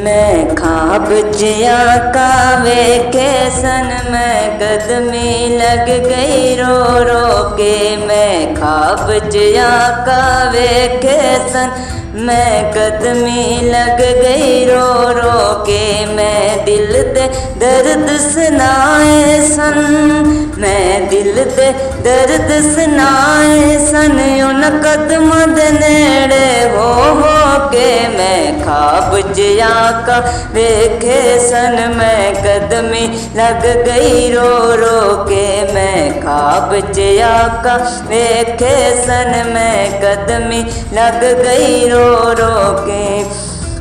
मैं ख्वाब जिया का वेखे सन, मैं कदमी लग गई रो रो के। मैं ख्वाब जिया का वेखे सन, मैं कदमी लग गई रो रो के। मैं दिल दे दर्द सुनाए सन, मैं दिल दे दर्द सुनाए सन, उन कदम दे नेड़े हो के। मैं ख्वाब जिया का वेखे सन, मैं कदमी लग गई रो रो के। मैं ख्वाब जिया का वेखे सन, मैं कदमी लग गई रो रो के।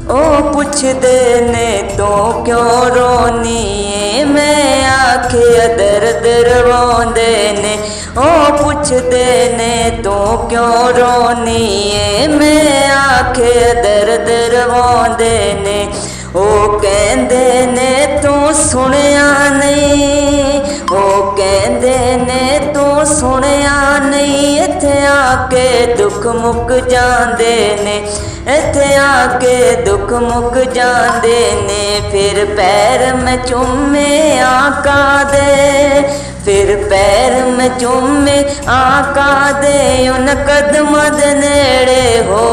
ओ पुछदे ने तो क्यों रोनी है, मैं आखे दर्द रवांदे ने। ओ पुछदे ने तो क्यों रोनी है, मैं आखे दर्द रवांदे ने। ओ कहंदे ने तू सुनिया नहीं, ओ कहंदे ने तू सुनिया नहीं। इत्थे आके दुख मुक जांदे ने, इत्थे आके दुख मुक जांदे ने। फिर पैर में चुम्मे आका दे, फिर पैर में चुम्मे आका दे, उन कदम दे नेड़े हो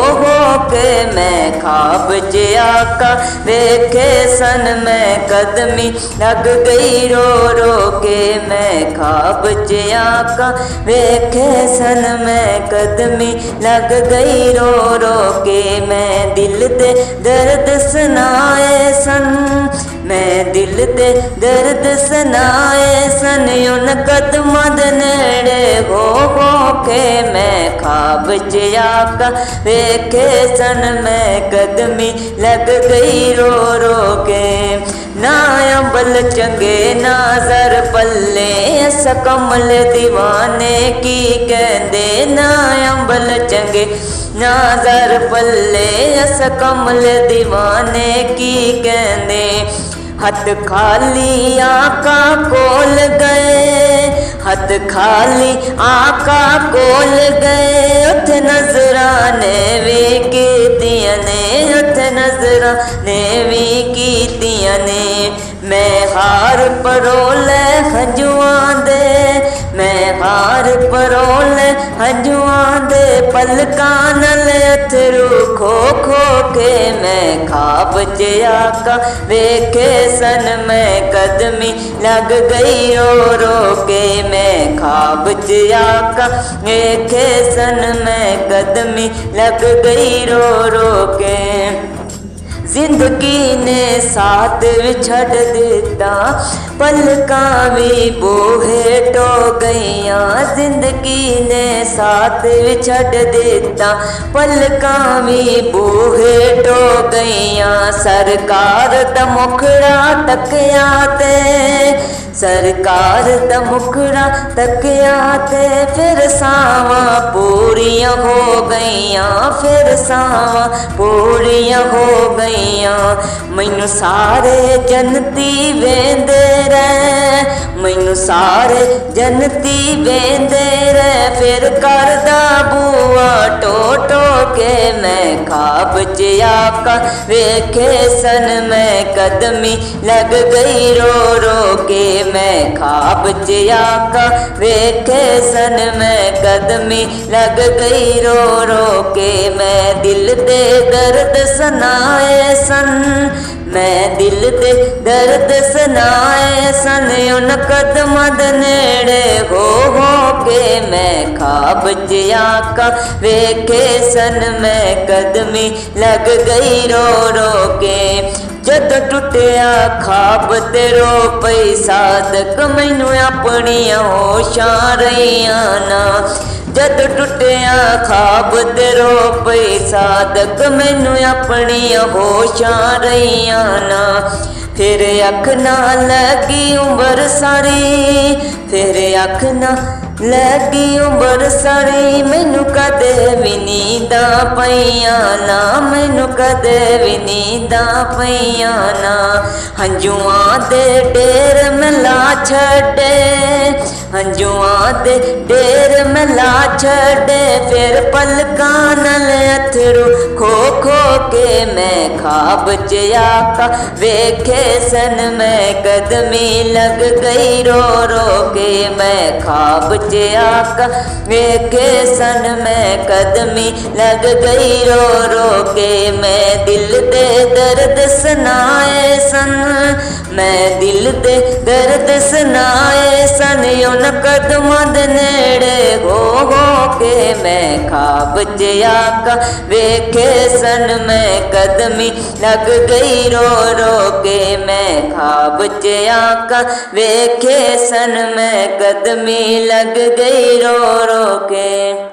के। मैं ख्वाब जिया का वेखे सन, मैं कदमी लग गई रो रो के। मैं ख्वाब जिया का वेखे सन, मैं कदमी लग गई रो रो के। मैं दिल दे दर्द सुनाए सन, मैं दिल दे दर्द सुनाए सन, उन कदम दे नेड़े हो के। मैं ख्वाब जिया का वेखे सन, मैं कदमी लग गई रो रो के। ना अंबल चंगे ना जर पल्ले, अस कमल दीवाने की कहंदे। ना अंबल चंगे ना जर पल्ले, अस कमल दीवाने की कहंदे। हथ खाली आका कोल गए, हथ खाली आका कोल गए। उथे नजराने भी कीतियां ने, उथे नजराने भी कीतियां ने। मैं हार परोले हंजुआं दे, मैं हार परोले हंजुआं दे। पलकां नाल अथरू खो खो के। मैं ख्वाब जिया का वेखे सन, मैं कदमी लग गई रो रो के। मैं ख्वाब जिया का वेखे सन, मैं कदमी लग गई रो रो के। जिंदगी ने साथ छड़ दिता, पलकां भी बूहे टो गईया। जिंदगी ने साथ छड़ दिता, पलकां भी बूहे टो गईया। सरकार दा मुखड़ा तकिया ते, सरकार दा मुखड़ा तकिया ते। फिर सावां पूरियां हो गईया, फिर सावां पूरियां हो गईया। मैनू सारे जनती वेंदे रहे, मैनू सारे जनती वेंदे रहे। फिर करदा बुआ टो टो के। मैं ख्वाब जिया का वेखे सन, मैं कदमी लग गई रो रो के। मैं ख्वाब जिया का वेखे सन, मैं कदमी लग गई रो रो के। मैं दिल दे दर्द सुनाए सन, मैं दिल दे दर्द सुनाए सन, उन कदम दे नेड़े हो के। मैं ख्वाब जिया का वेखे सन, मैं कदमी लग गई रो रो के। जद टुटिया ख्वाब ते रो पई सादक, मैनू अपनियां होशां रहियां ना। जद टुटिया ख्वाब ते रो पई सादक, मैनू अपनियां होशां रहियां ना। फिर अख ना लगी उम्र सारी, फिर अख ना लगी उम्र सारी। मैनू कदे भी नींदां पईयां ना, मैनू कदे भी नींदां पईयां ना। हंजुआं दे ढेर मैं ला छड्डे, ਹੰਝੂਆਂ ਦੇ ਢੇਰ ਮਿਲਾ ਛੱਡੇ, ਫਿਰ ਪਲਕਾਂ ਨਾਲ ਅਥਰੂ ਖੋ ਖੋ ਕੇ ਮੈਂ ਖਾਬ 'ਚ ਆਕਾ ਵੇਖੇ ਸਨ। ਮੈਂ ਕਦਮੀ ਲੱਗ ਗਈ रो रो के, मैं खाब 'ਚ आका ਵੇਖੇ ਸਨ। ਮੈਂ ਕਦਮੀ ਲੱਗ ਗਈ रो रो के, मैं दिल दे दर्द सुनाए सन। मैं दिल दे दर्द सुनाए सन, उन कदमां दे नेड़े हो के मैं खाब 'ਚ आका ਵੇਖੇ ਸਨ। मैं कदमी लग गई रो रो के, मैं खाब 'ਚ आका ਵੇਖੇ सन। मैं कदमी लग गई रो रो के।